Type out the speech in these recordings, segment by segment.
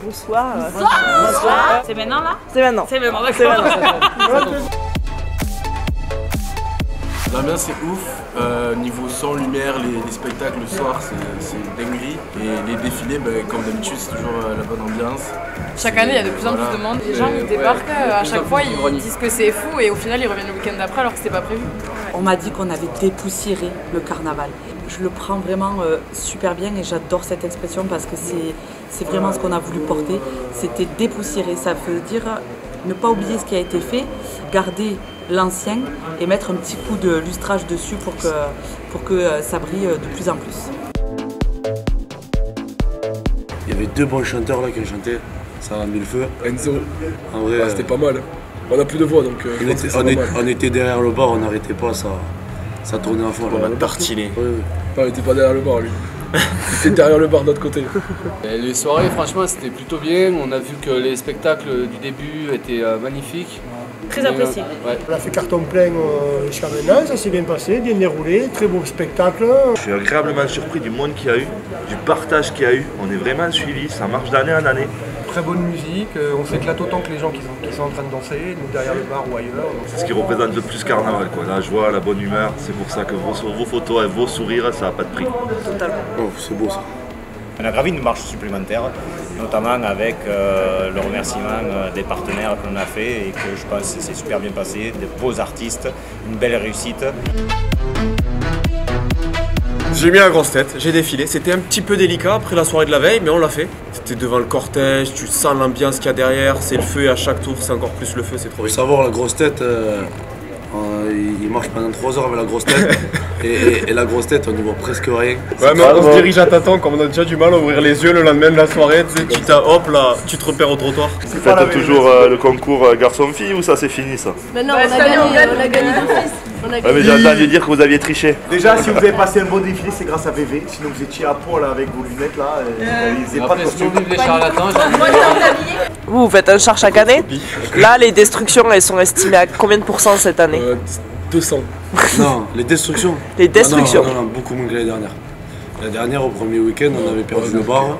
bonsoir. Bonsoir. C'est maintenant là? C'est maintenant. C'est maintenant, d'accord. L'ambiance c'est ouf, niveau son, lumière, les spectacles le soir c'est une dinguerie. Et les défilés, comme d'habitude c'est toujours la bonne ambiance. Chaque année il y a de plus en plus de monde. Les gens ils débarquent, à chaque fois ils disent que c'est fou et au final ils reviennent le week-end d'après alors que c'était pas prévu. On m'a dit qu'on avait dépoussiéré le carnaval. Je le prends vraiment super bien et j'adore cette expression parce que c'est vraiment ce qu'on a voulu porter. C'était dépoussiérer, ça veut dire ne pas oublier ce qui a été fait, garder l'ancien et mettre un petit coup de lustrage dessus pour que ça brille de plus en plus. Il y avait deux bons chanteurs là qui ont chanté, ça a mis le feu. Enzo, en vrai, c'était pas mal. On a plus de voix donc on était derrière le bar, on n'arrêtait pas, ça tournait à fond. On a tartiné. Oui. Non, il était pas derrière le bar lui. Il était derrière le bar de l'autre côté. Et les soirées franchement c'était plutôt bien, on a vu que les spectacles du début étaient magnifiques. Très apprécié. Ouais. On a fait carton plein jusqu'à maintenant, ça s'est bien passé, bien déroulé, très beau spectacle. Je suis agréablement surpris du monde qu'il y a eu, du partage qu'il y a eu. On est vraiment suivis, ça marche d'année en année. Très bonne musique, on s'éclate autant que les gens qui sont en train de danser, nous derrière le bar ou ailleurs. C'est ce qui représente le plus carnaval, quoi. La joie, la bonne humeur, c'est pour ça que vos photos et vos sourires, ça n'a pas de prix. Totalement. Oh, c'est beau ça. On a gravé une marche supplémentaire, notamment avec le remerciement des partenaires qu'on a fait et que je pense que c'est super bien passé, de beaux artistes, une belle réussite. J'ai mis la grosse tête, j'ai défilé. C'était un petit peu délicat après la soirée de la veille, mais on l'a fait. C'était devant le cortège, tu sens l'ambiance qu'il y a derrière, c'est le feu et à chaque tour c'est encore plus le feu, c'est trop bien. Faut savoir, la grosse tête, il marche pendant 3 heures avec la grosse tête. et la grosse tête, on n'y voit presque rien. Ouais, mais on se dirige à tâtons, comme on a déjà du mal à ouvrir les yeux le lendemain de la soirée, tu sais, hop là, tu te repères au trottoir. Vous faites toujours le concours garçon-fille ou ça c'est fini ça? Mais non, on a gagné d'office. Ouais, mais j'ai entendu dire que vous aviez triché. Déjà, si vous avez passé un bon défilé, c'est grâce à VV. Sinon, vous étiez à poil avec vos lunettes là. Ils faisaient pas de costume. Les charlatans, Vous faites un char chaque année. Là, les destructions, elles sont estimées à combien de pourcents cette année? 200. Non, les destructions. Les destructions. Non, beaucoup moins que l'année dernière. L'année dernière, au premier week-end, on avait perdu le bar,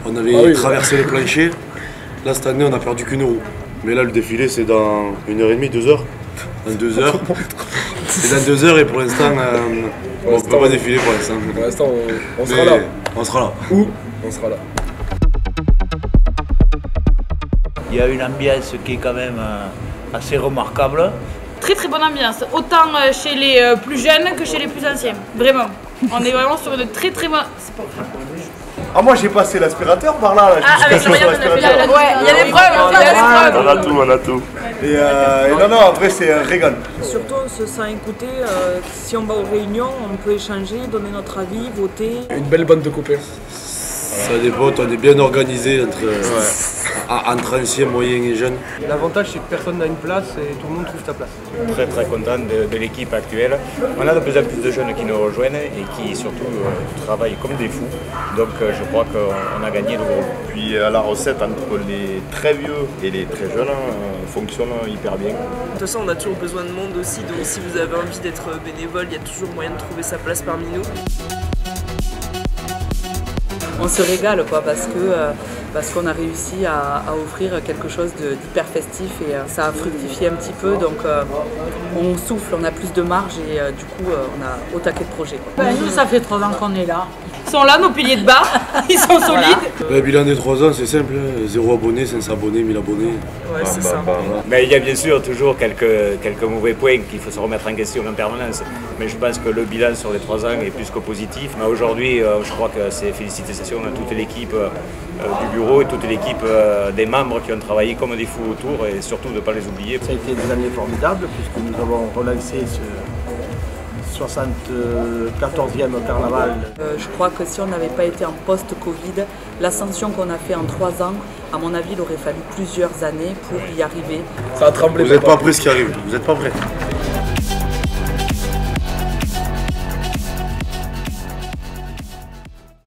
on avait traversé le plancher. Là, cette année, on a perdu qu'une roue. Mais là, le défilé, c'est dans 1h30, 2 heures. Dans 2 heures. C'est dans 2 heures et pour l'instant, on ne peut pas défiler pour l'instant. Pour l'instant, on sera là. On sera là. Où on sera là. Il y a une ambiance qui est quand même assez remarquable. Très très bonne ambiance, autant chez les plus jeunes que chez les plus anciens. Vraiment. On est vraiment sur une très très bonne. C'est pas vrai. Ah, moi j'ai passé l'aspirateur par là. Ah, avec la manière de l'aspirateur. Ouais, il y a des preuves. On a tout. Et non, après c'est un régal. Surtout on se sent écouté, si on va aux réunions, on peut échanger, donner notre avis, voter. Une belle bande de copains. Ça dépend, on est bien organisé entre anciens, moyens et jeunes. L'avantage c'est que personne n'a une place et tout le monde trouve sa place. Très très content de l'équipe actuelle. On a de plus en plus de jeunes qui nous rejoignent et qui surtout travaillent comme des fous. Donc je crois qu'on a gagné le groupe. Puis la recette entre les très vieux et les très jeunes fonctionne hyper bien. De toute façon, on a toujours besoin de monde aussi, donc si vous avez envie d'être bénévole, il y a toujours moyen de trouver sa place parmi nous. On se régale quoi parce qu'on a réussi à offrir quelque chose d'hyper festif et ça a fructifié un petit peu donc on souffle, on a plus de marge et du coup on a au taquet de projet. Nous ça fait 3 ans qu'on est là. Ils sont là nos piliers de bar, ils sont solides. Le bilan des 3 ans c'est simple, 0 abonnés, 500 abonnés, 1000 abonnés. Ouais, c'est ça. Mais il y a bien sûr toujours quelques mauvais points qu'il faut se remettre en question en permanence. Mais je pense que le bilan sur les 3 ans est plus que positif. Mais aujourd'hui, je crois que c'est félicitations à toute l'équipe du bureau et toute l'équipe des membres qui ont travaillé comme des fous autour et surtout de ne pas les oublier. Ça a été des années formidables puisque nous avons relancé ce 74e carnaval. Je crois que si on n'avait pas été en post-Covid, l'ascension qu'on a fait en 3 ans, à mon avis, il aurait fallu plusieurs années pour y arriver. Ça a tremblé. Vous n'êtes pas prêts ce qui arrive, vous n'êtes pas prêts.